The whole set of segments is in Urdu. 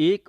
1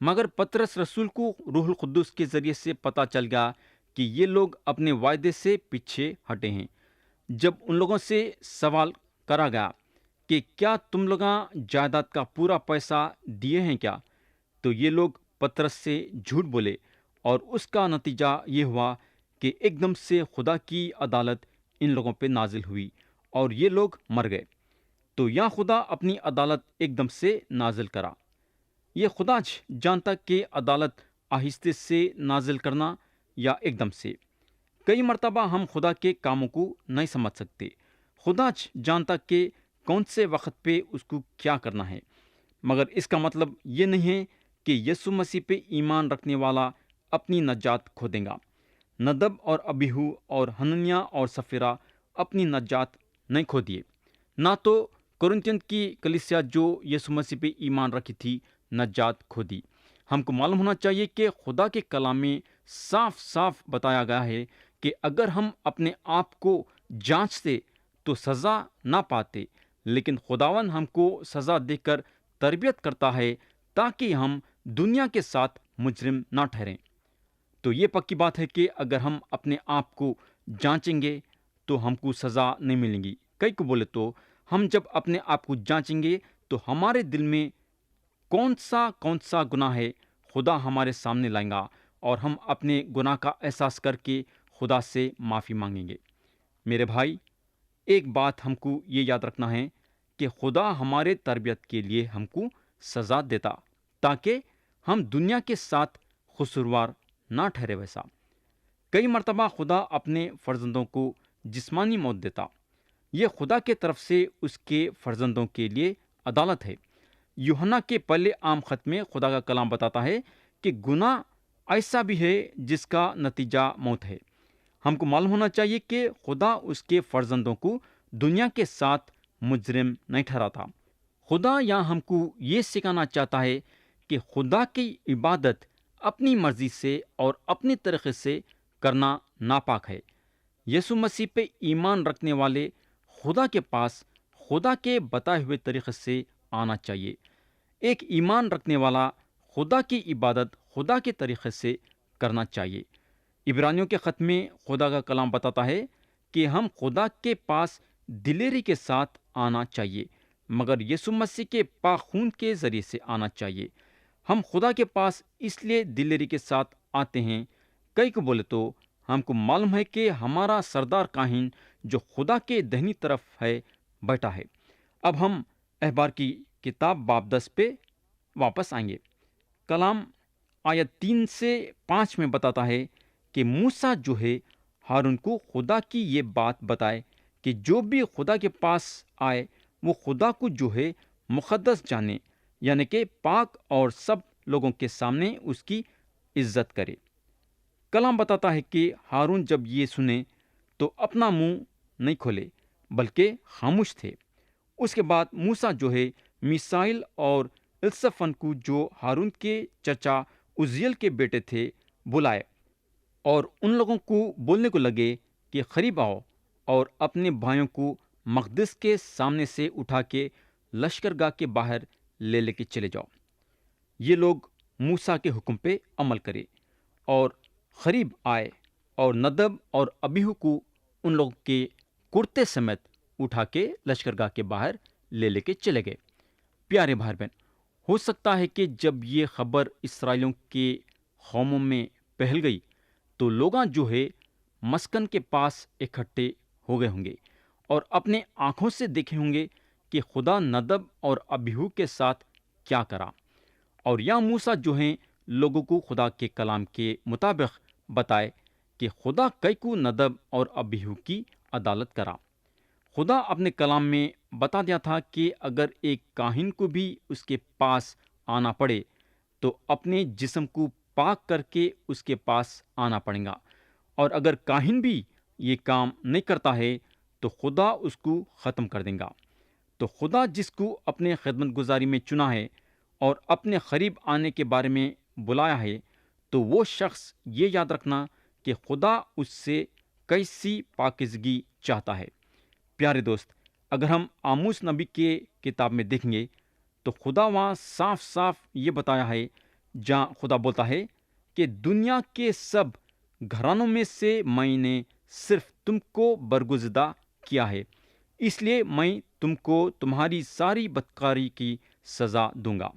مگر پطرس رسول کو روح القدس کے ذریعے سے پتہ چل گیا کہ یہ لوگ اپنے وعدے سے پیچھے ہٹے ہیں۔ جب ان لوگوں سے سوال کرا گیا کہ کیا تم لوگ جائیداد کا پورا پیسہ دیے ہیں کیا، تو یہ لوگ پطرس سے جھوٹ بولے، اور اس کا نتیجہ یہ ہوا کہ ایک دم سے خدا کی عدالت ان لوگوں پہ نازل ہوئی اور یہ لوگ مر گئے۔ تو یا خدا اپنی عدالت ایک دم سے نازل کرا۔ یہ خدا جانتا کہ عدالت آہستہ سے نازل کرنا یا ایک دم سے۔ کئی مرتبہ ہم خدا کے کاموں کو نہیں سمجھ سکتے۔ خدا جانتا کہ کون سے وقت پہ اس کو کیا کرنا ہے، مگر اس کا مطلب یہ نہیں ہے کہ یسوع مسیح پہ ایمان رکھنے والا اپنی نجات کھو دے گا۔ ندب اور ابیہو اور ہننیہ اور سفیرہ اپنی نجات نہیں کھو دیے، نہ تو کورنتھین کی کلیسیا جو یسوع مسیح پہ ایمان رکھی تھی نجات کھو دی۔ ہم کو معلوم ہونا چاہیے کہ خدا کے کلام میں صاف صاف بتایا گیا ہے کہ اگر ہم اپنے آپ کو جانچتے تو سزا نہ پاتے، لیکن خداون ہم کو سزا دے کر تربیت کرتا ہے تاکہ ہم دنیا کے ساتھ مجرم نہ ٹھہریں۔ تو یہ پکی بات ہے کہ اگر ہم اپنے آپ کو جانچیں گے تو ہم کو سزا نہیں ملے گی۔ کئی کو بولے تو ہم جب اپنے آپ کو جانچیں گے تو ہمارے دل میں کون سا گناہ ہے خدا ہمارے سامنے لائیں گا، اور ہم اپنے گناہ کا احساس کر کے خدا سے معافی مانگیں گے۔ میرے بھائی، ایک بات ہم کو یہ یاد رکھنا ہے کہ خدا ہمارے تربیت کے لیے ہم کو سزا دیتا تاکہ ہم دنیا کے ساتھ قصوروار نہ ٹھہرے۔ ویسا کئی مرتبہ خدا اپنے فرزندوں کو جسمانی موت دیتا، یہ خدا کے طرف سے اس کے فرزندوں کے لیے عدالت ہے۔ یوحنا کے پہلے عام خط میں خدا کا کلام بتاتا ہے کہ گناہ ایسا بھی ہے جس کا نتیجہ موت ہے۔ ہم کو معلوم ہونا چاہیے کہ خدا اس کے فرزندوں کو دنیا کے ساتھ مجرم نہیں ٹھہراتا۔ خدا یہاں ہم کو یہ سکھانا چاہتا ہے کہ خدا کی عبادت اپنی مرضی سے اور اپنی طریقے سے کرنا ناپاک ہے۔ یسوع مسیح پہ ایمان رکھنے والے خدا کے پاس خدا کے بتائے ہوئے طریقے سے آنا چاہیے۔ ایک ایمان رکھنے والا خدا کی عبادت خدا کے طریقے سے کرنا چاہیے۔ عبرانیوں کے خط میں خدا کا کلام بتاتا ہے کہ ہم خدا کے پاس دلیری کے ساتھ آنا چاہیے، مگر یسوع مسیح کے پاک خون کے ذریعے سے آنا چاہیے۔ ہم خدا کے پاس اس لیے دلیری کے ساتھ آتے ہیں، کئی کو بولے تو ہم کو معلوم ہے کہ ہمارا سردار کاہن جو خدا کے دہنی طرف ہے بیٹھا ہے۔ اب ہم احبار کی کتاب باب 10 پہ واپس آئیں گے۔ کلام آیت 3 سے 5 میں بتاتا ہے کہ موسیٰ جو ہے ہارون کو خدا کی یہ بات بتائے کہ جو بھی خدا کے پاس آئے وہ خدا کو جو ہے مقدس جانے، یعنی کہ پاک، اور سب لوگوں کے سامنے اس کی عزت کرے۔ کلام بتاتا ہے کہ ہارون جب یہ سنے تو اپنا منہ نہیں کھولے بلکہ خاموش تھے۔ اس کے بعد موسیٰ جو ہے میسائیل اور الصفن کو جو ہارون کے چچا عزیل کے بیٹے تھے بلائے، اور ان لوگوں کو بولنے کو لگے کہ قریب آؤ اور اپنے بھائیوں کو مقدس کے سامنے سے اٹھا کے لشکرگاہ کے باہر لے کے چلے جاؤ۔ یہ لوگ موسیٰ کے حکم پہ عمل کرے اور قریب آئے، اور ندب اور ابیہو کو ان لوگوں کے کرتے سمیت اٹھا کے لشکرگاہ کے باہر لے کے چلے گئے۔ پیارے بھائی بہن، ہو سکتا ہے کہ جب یہ خبر اسرائیلیوں کے قوموں میں پھیل گئی تو لوگ جو ہے مسکن کے پاس اکٹھے ہو گئے ہوں گے اور اپنے آنکھوں سے دیکھے ہوں گے کہ خدا ندب اور ابیہو کے ساتھ کیا کرا، اور یا موسیٰ جو ہیں لوگوں کو خدا کے کلام کے مطابق بتائے کہ خدا کئی کو ندب اور ابیہو کی عدالت کرا۔ خدا اپنے کلام میں بتا دیا تھا کہ اگر ایک کاہن کو بھی اس کے پاس آنا پڑے تو اپنے جسم کو پاک کر کے اس کے پاس آنا پڑے گا، اور اگر کاہن بھی یہ کام نہیں کرتا ہے تو خدا اس کو ختم کر دے گا۔ تو خدا جس کو اپنے خدمت گزاری میں چنا ہے اور اپنے قریب آنے کے بارے میں بلایا ہے، تو وہ شخص یہ یاد رکھنا کہ خدا اس سے کیسی پاکیزگی چاہتا ہے۔ پیارے دوست، اگر ہم آموس نبی کے کتاب میں دیکھیں گے تو خدا وہاں صاف صاف یہ بتایا ہے جہاں خدا بولتا ہے کہ دنیا کے سب گھرانوں میں سے میں نے صرف تم کو برگزیدہ کیا ہے، اس لیے میں تم کو تمہاری ساری بدکاری کی سزا دوں گا۔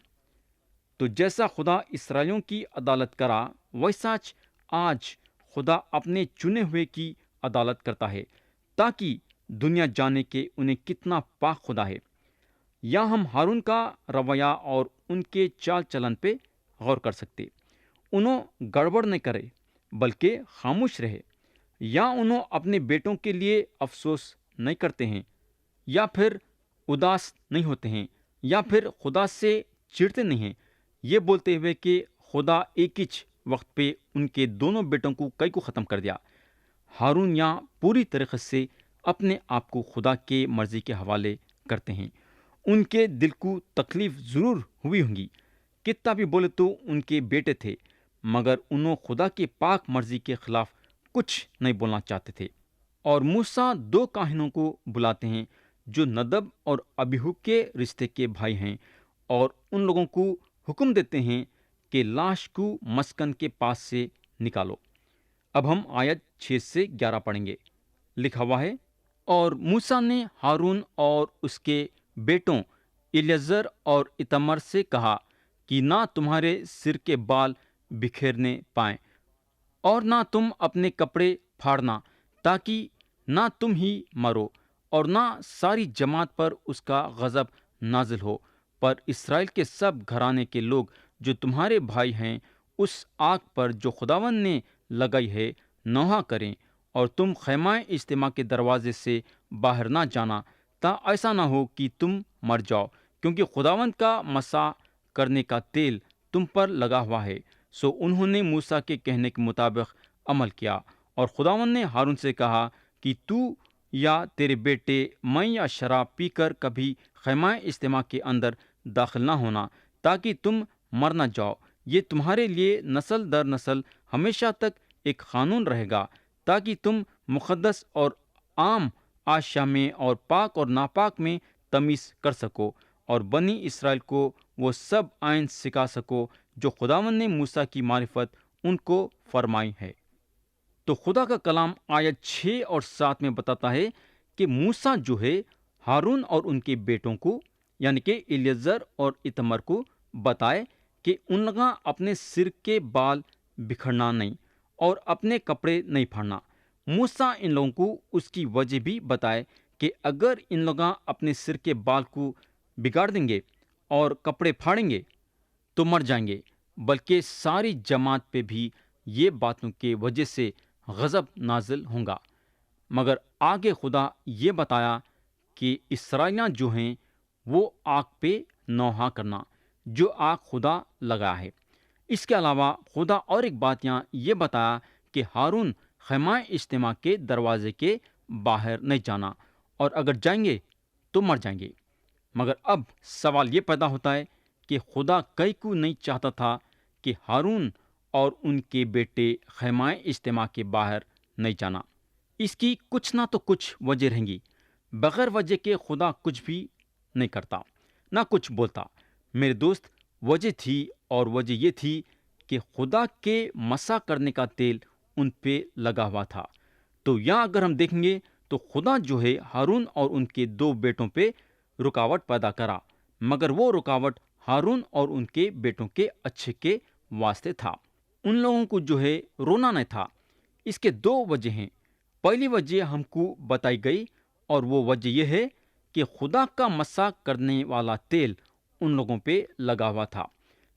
تو جیسا خدا اسرائیلیوں کی عدالت کرا، ویسا آج خدا اپنے چنے ہوئے کی عدالت کرتا ہے، تاکہ دنیا جانے کہ انہیں کتنا پاک خدا ہے۔ یا ہم ہارون کا رویہ اور ان کے چال چلن پہ غور کر سکتے۔ انہوں گڑبڑ نہیں کرے بلکہ خاموش رہے، یا انہوں اپنے بیٹوں کے لیے افسوس نہیں کرتے ہیں، یا پھر اداس نہیں ہوتے ہیں، یا پھر خدا سے چڑھتے نہیں ہیں، یہ بولتے ہوئے کہ خدا ایک ہی وقت پہ ان کے دونوں بیٹوں کو کئی کو ختم کر دیا۔ ہارون یہاں پوری طریقے سے اپنے آپ کو خدا کے مرضی کے حوالے کرتے ہیں۔ ان کے دل کو تکلیف ضرور ہوئی ہوں گی، کتنا بھی بولے تو ان کے بیٹے تھے، مگر انہوں خدا کے پاک مرضی کے خلاف کچھ نہیں بولنا چاہتے تھے۔ اور موسیٰ دو کاہنوں کو بلاتے ہیں جو ندب اور ابیہو کے رشتے کے بھائی ہیں، اور ان لوگوں کو حکم دیتے ہیں کہ لاش کو مسکن کے پاس سے نکالو۔ اب ہم آیت 6 سے 11 پڑھیں گے۔ لکھا ہوا ہے، اور موسیٰ نے ہارون اور اس کے بیٹوں الیعزر اور ایتمر سے کہا کہ نہ تمہارے سر کے بال بکھیرنے پائیں، اور نہ تم اپنے کپڑے پھاڑنا، تاکہ نہ تم ہی مرو اور نہ ساری جماعت پر اس کا غضب نازل ہو، پر اسرائیل کے سب گھرانے کے لوگ جو تمہارے بھائی ہیں اس آگ پر جو خداوند نے لگائی ہے نوحہ کریں، اور تم خیمہ اجتماع کے دروازے سے باہر نہ جانا، تا ایسا نہ ہو کہ تم مر جاؤ، کیونکہ خداوند کا مسا کرنے کا تیل تم پر لگا ہوا ہے۔ سو انہوں نے موسیٰ کے کہنے کے مطابق عمل کیا، اور خداوند نے ہارون سے کہا کہ تو یا تیرے بیٹے میں یا شراب پی کر کبھی خیمہ اجتماع کے اندر داخل نہ ہونا، تاکہ تم مر نہ جاؤ۔ یہ تمہارے لیے نسل در نسل ہمیشہ تک ایک قانون رہے گا، تاکہ تم مقدس اور عام اشیاء میں اور پاک اور ناپاک میں تمیز کر سکو، اور بنی اسرائیل کو وہ سب آئین سکھا سکو جو خداوند نے موسیٰ کی معرفت ان کو فرمائی ہے۔ تو خدا کا کلام آیت 6 اور 7 میں بتاتا ہے کہ موسیٰ جو ہے ہارون اور ان کے بیٹوں کو یعنی کہ الیعزر اور ایتمر کو بتائے کہ ان لوگاں اپنے سر کے بال بکھرنا نہیں اور اپنے کپڑے نہیں پھاڑنا۔ موسیٰ ان لوگوں کو اس کی وجہ بھی بتائے کہ اگر ان لوگاں اپنے سر کے بال کو بگاڑ دیں گے اور کپڑے پھاڑیں گے تو مر جائیں گے، بلکہ ساری جماعت پہ بھی یہ باتوں کے وجہ سے غضب نازل ہوں گا۔ مگر آگے خدا یہ بتایا کہ اسرائیلیاں جو ہیں وہ آگ پہ نوحہ کرنا، جو آگ خدا لگا ہے۔ اس کے علاوہ خدا اور ایک بات یہاں یہ بتایا کہ ہارون خیمہ اجتماع کے دروازے کے باہر نہیں جانا، اور اگر جائیں گے تو مر جائیں گے۔ مگر اب سوال یہ پیدا ہوتا ہے کہ خدا کئی کو نہیں چاہتا تھا کہ ہارون اور ان کے بیٹے خیمہ اجتماع کے باہر نہیں جانا۔ اس کی کچھ نہ تو کچھ وجہ رہیں گی۔ بغیر وجہ کے خدا کچھ بھی نہیں کرتا، نہ کچھ بولتا۔ میرے دوست، وجہ تھی، اور وجہ یہ تھی کہ خدا کے مسا کرنے کا تیل ان پہ لگا ہوا تھا۔ تو یہاں اگر ہم دیکھیں گے تو خدا جو ہے ہارون اور ان کے دو بیٹوں پہ رکاوٹ پیدا کرا، مگر وہ رکاوٹ ہارون اور ان کے بیٹوں کے اچھے کے واسطے تھا۔ ان لوگوں کو جو ہے رونا نہیں تھا۔ اس کے دو وجہ ہیں۔ پہلی وجہ ہم کو بتائی گئی، اور وہ وجہ یہ ہے کہ خدا کا مسا کرنے والا تیل ان لوگوں پہ لگا ہوا تھا،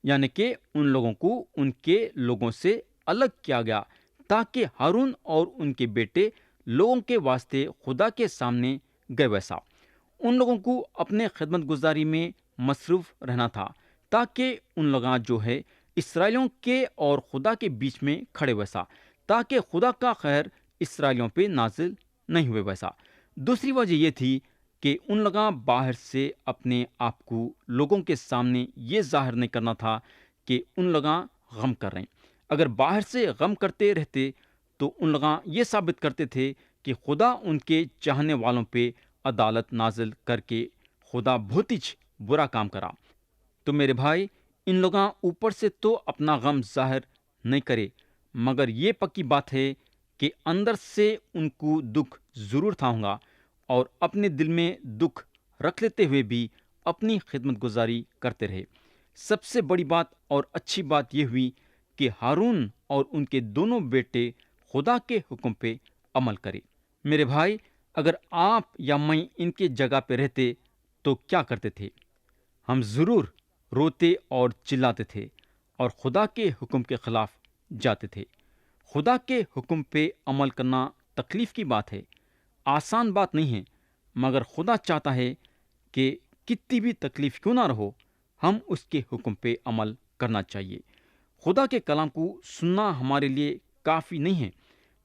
یعنی کہ ان لوگوں کو ان کے لوگوں سے الگ کیا گیا، تاکہ ہارون اور ان کے بیٹے لوگوں کے واسطے خدا کے سامنے گئے ویسا۔ ان لوگوں کو اپنے خدمت گزاری میں مصروف رہنا تھا، تاکہ ان لوگاں جو ہے اسرائیلیوں کے اور خدا کے بیچ میں کھڑے ویسا، تاکہ خدا کا خیر اسرائیلیوں پہ نازل نہیں ہوئے ویسا۔ دوسری وجہ یہ تھی کہ ان لوگاں باہر سے اپنے آپ کو لوگوں کے سامنے یہ ظاہر نہیں کرنا تھا کہ ان لوگاں غم کر رہے ہیں۔ اگر باہر سے غم کرتے رہتے تو ان لوگاں یہ ثابت کرتے تھے کہ خدا ان کے چاہنے والوں پہ عدالت نازل کر کے خدا بہت ہی برا کام کرا۔ تو میرے بھائی، ان لوگاں اوپر سے تو اپنا غم ظاہر نہیں کرے، مگر یہ پکی بات ہے کہ اندر سے ان کو دکھ ضرور تھا ہوگا، اور اپنے دل میں دکھ رکھ لیتے ہوئے بھی اپنی خدمت گزاری کرتے رہے۔ سب سے بڑی بات اور اچھی بات یہ ہوئی کہ ہارون اور ان کے دونوں بیٹے خدا کے حکم پہ عمل کرے۔ میرے بھائی، اگر آپ یا میں ان کے جگہ پہ رہتے تو کیا کرتے تھے؟ ہم ضرور روتے اور چلاتے تھے اور خدا کے حکم کے خلاف جاتے تھے۔ خدا کے حکم پہ عمل کرنا تکلیف کی بات ہے، آسان بات نہیں ہے، مگر خدا چاہتا ہے کہ کتنی بھی تکلیف کیوں نہ رہو، ہم اس کے حکم پہ عمل کرنا چاہیے۔ خدا کے کلام کو سننا ہمارے لیے کافی نہیں ہے،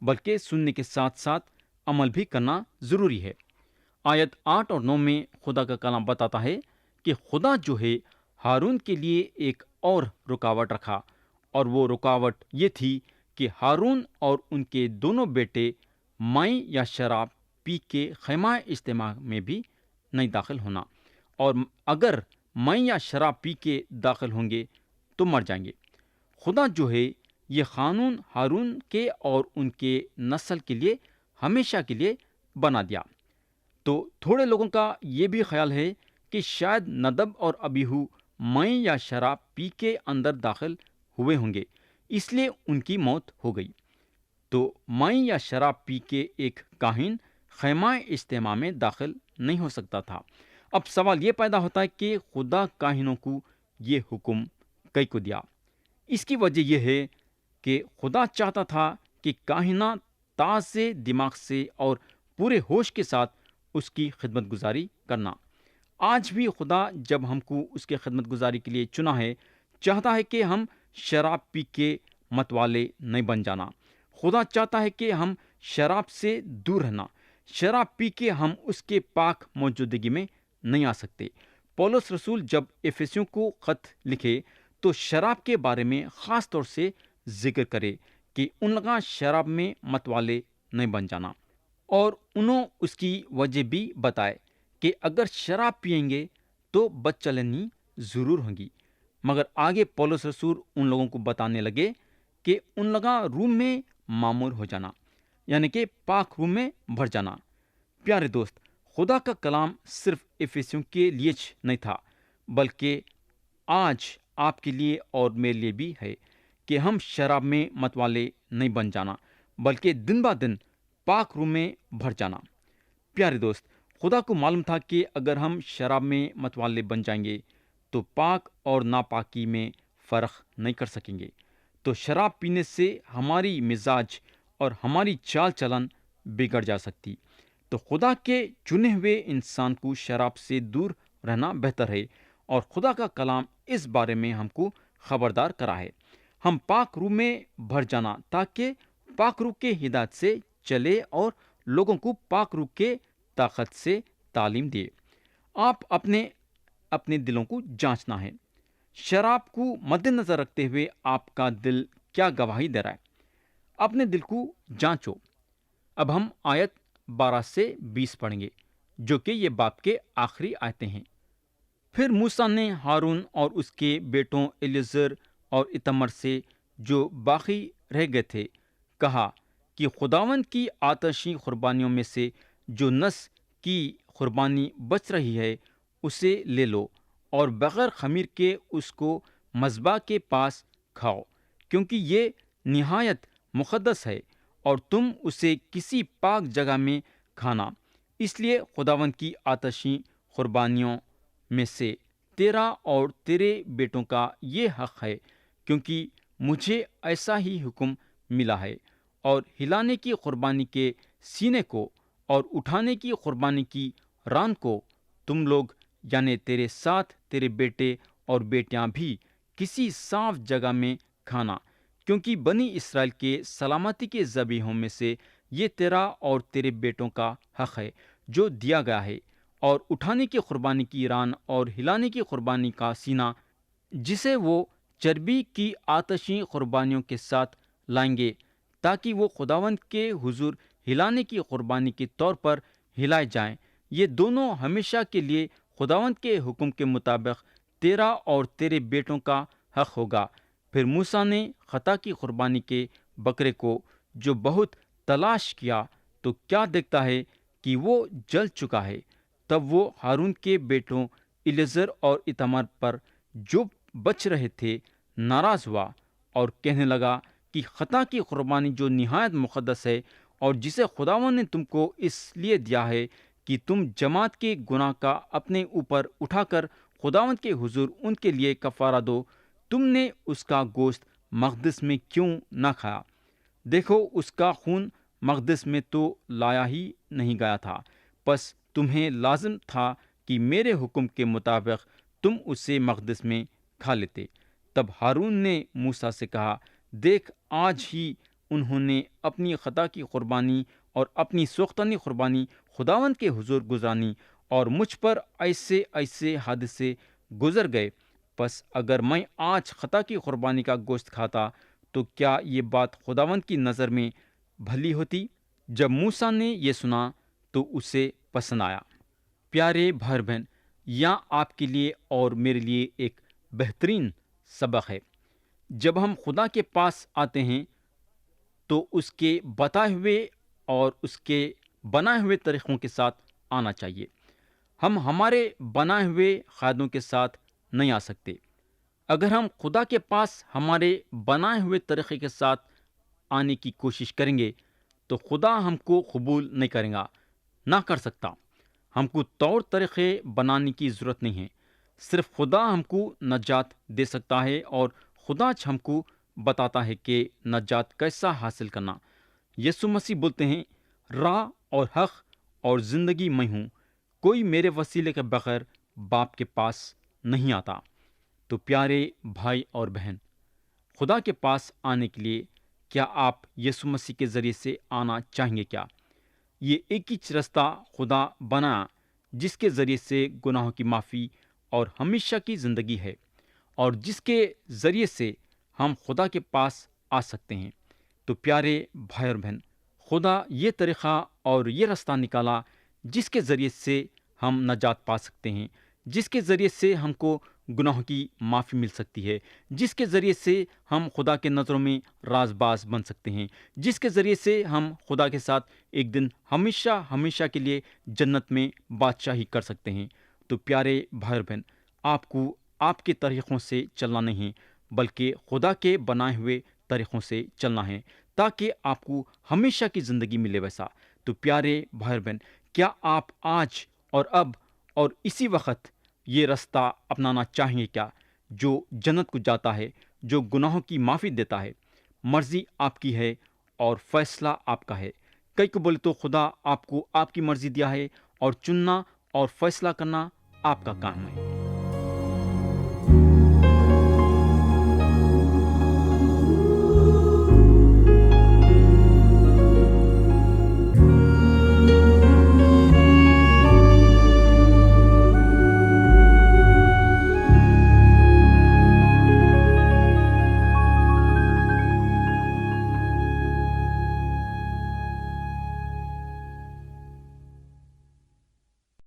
بلکہ سننے کے ساتھ ساتھ عمل بھی کرنا ضروری ہے۔ آیت 8 اور 9 میں خدا کا کلام بتاتا ہے کہ خدا جو ہے ہارون کے لیے ایک اور رکاوٹ رکھا، اور وہ رکاوٹ یہ تھی کہ ہارون اور ان کے دونوں بیٹے مائع یا شراب پی کے خیمہ اجتماع میں بھی نہیں داخل ہونا، اور اگر مائع یا شراب پی کے داخل ہوں گے تو مر جائیں گے۔ خدا جو ہے یہ قانون ہارون کے اور ان کے نسل کے لیے ہمیشہ کے لیے بنا دیا۔ تو تھوڑے لوگوں کا یہ بھی خیال ہے کہ شاید ندب اور ابیہو مائع یا شراب پی کے اندر داخل ہوئے ہوں گے، اس لیے ان کی موت ہو گئی۔ تو مائع یا شراب پی کے ایک کاہن خیمہ اجتماع میں داخل نہیں ہو سکتا تھا۔ اب سوال یہ پیدا ہوتا ہے کہ خدا کاہنوں کو یہ حکم کئی کو دیا؟ اس کی وجہ یہ ہے کہ خدا چاہتا تھا کہ کاہنہ تازے دماغ سے اور پورے ہوش کے ساتھ اس کی خدمت گزاری کرنا۔ آج بھی خدا جب ہم کو اس کے خدمت گزاری کے لیے چنا ہے، چاہتا ہے کہ ہم شراب پی کے مت والے نہیں بن جانا۔ خدا چاہتا ہے کہ ہم شراب سے دور رہنا۔ شراب پی کے ہم اس کے پاک موجودگی میں نہیں آ سکتے۔ پولس رسول جب افسیوں کو خط لکھے تو شراب کے بارے میں خاص طور سے ذکر کرے کہ ان لوگاں شراب میں مت والے نہیں بن جانا، اور انہوں اس کی وجہ بھی بتائے کہ اگر شراب پئیں گے تو بد چلنی ضرور ہوں گی۔ مگر آگے پولس رسول ان لوگوں کو بتانے لگے کہ ان لوگاں روم میں معمور ہو جانا، یعنی کہ پاک روم میں بھر جانا۔ پیارے دوست، خدا کا کلام صرف افسیوں کے لیے نہیں تھا، بلکہ آج آپ کے لیے اور میرے لیے بھی ہے کہ ہم شراب میں مت والے نہیں بن جانا، بلکہ دن با دن پاک روم میں بھر جانا۔ پیارے دوست، خدا کو معلوم تھا کہ اگر ہم شراب میں مت والے بن جائیں گے تو پاک اور ناپاکی میں فرق نہیں کر سکیں گے۔ تو شراب پینے سے ہماری مزاج اور ہماری چال چلن بگڑ جا سکتی۔ تو خدا کے چنے ہوئے انسان کو شراب سے دور رہنا بہتر ہے، اور خدا کا کلام اس بارے میں ہم کو خبردار کرا ہے۔ ہم پاک روح میں بھر جانا تاکہ پاک روح کے ہدایت سے چلے اور لوگوں کو پاک روح کے طاقت سے تعلیم دے۔ آپ اپنے دلوں کو جانچنا ہے۔ شراب کو مد نظر رکھتے ہوئے آپ کا دل کیا گواہی دے رہا ہے؟ اپنے دل کو جانچو۔ اب ہم آیت 12 سے 20 پڑھیں گے، جو کہ یہ باب کے آخری آیتیں ہیں۔ پھر موسیٰ نے ہارون اور اس کے بیٹوں الیعزر اور اتمر سے جو باقی رہ گئے تھے کہا کہ خداوند کی آتشی قربانیوں میں سے جو نس کی قربانی بچ رہی ہے اسے لے لو، اور بغیر خمیر کے اس کو مذبح کے پاس کھاؤ، کیونکہ یہ نہایت مقدس ہے، اور تم اسے کسی پاک جگہ میں کھانا۔ اس لیے خداوند کی آتشی قربانیوں میں سے تیرا اور تیرے بیٹوں کا یہ حق ہے، کیونکہ مجھے ایسا ہی حکم ملا ہے۔ اور ہلانے کی قربانی کے سینے کو اور اٹھانے کی قربانی کی ران کو تم لوگ، یعنی تیرے ساتھ تیرے بیٹے اور بیٹیاں بھی کسی صاف جگہ میں کھانا، کیونکہ بنی اسرائیل کے سلامتی کے ذبیحوں میں سے یہ تیرا اور تیرے بیٹوں کا حق ہے جو دیا گیا ہے۔ اور اٹھانے کی قربانی کی ران اور ہلانے کی قربانی کا سینہ، جسے وہ چربی کی آتشی قربانیوں کے ساتھ لائیں گے، تاکہ وہ خداوند کے حضور ہلانے کی قربانی کے طور پر ہلائے جائیں، یہ دونوں ہمیشہ کے لیے خداوند کے حکم کے مطابق تیرا اور تیرے بیٹوں کا حق ہوگا۔ پھر موسیٰ نے خطا کی قربانی کے بکرے کو جو بہت تلاش کیا تو کیا دیکھتا ہے کہ وہ جل چکا ہے۔ تب وہ ہارون کے بیٹوں الیعزر اور ایتھمار پر جو بچ رہے تھے ناراض ہوا اور کہنے لگا کہ خطا کی قربانی جو نہایت مقدس ہے اور جسے خداوند نے تم کو اس لیے دیا ہے کہ تم جماعت کے گناہ کا اپنے اوپر اٹھا کر خداوند کے حضور ان کے لیے کفارہ دو، تم نے اس کا گوشت مقدس میں کیوں نہ کھایا؟ دیکھو اس کا خون مقدس میں تو لایا ہی نہیں گیا تھا، پس تمہیں لازم تھا کہ میرے حکم کے مطابق تم اسے مقدس میں کھا لیتے۔ تب ہارون نے موسیٰ سے کہا، دیکھ آج ہی انہوں نے اپنی خطا کی قربانی اور اپنی سوختنی قربانی خداوند کے حضور گزرانی اور مجھ پر ایسے ایسے حادثے گزر گئے، پس اگر میں آج خطا کی قربانی کا گوشت کھاتا تو کیا یہ بات خداوند کی نظر میں بھلی ہوتی؟ جب موسیٰ نے یہ سنا تو اسے پسند آیا۔ پیارے بھائی بہن، یہاں آپ کے لیے اور میرے لیے ایک بہترین سبق ہے۔ جب ہم خدا کے پاس آتے ہیں تو اس کے بتائے ہوئے اور اس کے بنائے ہوئے طریقوں کے ساتھ آنا چاہیے۔ ہم ہمارے بنائے ہوئے قاعدوں کے ساتھ نہیں آ سکتے۔ اگر ہم خدا کے پاس ہمارے بنائے ہوئے طریقے کے ساتھ آنے کی کوشش کریں گے تو خدا ہم کو قبول نہیں کرے گا، نہ کر سکتا۔ ہم کو طور طریقے بنانے کی ضرورت نہیں ہے، صرف خدا ہم کو نجات دے سکتا ہے، اور خدا ہم کو بتاتا ہے کہ نجات کیسا حاصل کرنا۔ یسوع مسیح بولتے ہیں، راہ اور حق اور زندگی میں ہوں، کوئی میرے وسیلے کے بغیر باپ کے پاس نہیں آتا۔ تو پیارے بھائی اور بہن، خدا کے پاس آنے کے لیے کیا آپ یسوع مسیح کے ذریعے سے آنا چاہیں گے کیا؟ یہ ایک ہی رستہ خدا بنا جس کے ذریعے سے گناہوں کی معافی اور ہمیشہ کی زندگی ہے، اور جس کے ذریعے سے ہم خدا کے پاس آ سکتے ہیں۔ تو پیارے بھائی اور بہن، خدا یہ طریقہ اور یہ رستہ نکالا جس کے ذریعے سے ہم نجات پا سکتے ہیں، جس کے ذریعے سے ہم کو گناہوں کی معافی مل سکتی ہے، جس کے ذریعے سے ہم خدا کے نظروں میں راز باز بن سکتے ہیں، جس کے ذریعے سے ہم خدا کے ساتھ ایک دن ہمیشہ ہمیشہ کے لیے جنت میں بادشاہی کر سکتے ہیں۔ تو پیارے بھائی اور بہن، آپ کو آپ کے طریقوں سے چلنا نہیں ہے، بلکہ خدا کے بنائے ہوئے طریقوں سے چلنا ہے، تاکہ آپ کو ہمیشہ کی زندگی ملے ویسا۔ تو پیارے بھائی اور بہن، کیا آپ آج اور اب اور اسی وقت یہ رستہ اپنانا چاہیں گے کیا، جو جنت کو جاتا ہے، جو گناہوں کی معافی دیتا ہے؟ مرضی آپ کی ہے اور فیصلہ آپ کا ہے۔ کئی کو بولے تو خدا آپ کو آپ کی مرضی دیا ہے، اور چننا اور فیصلہ کرنا آپ کا کام ہے۔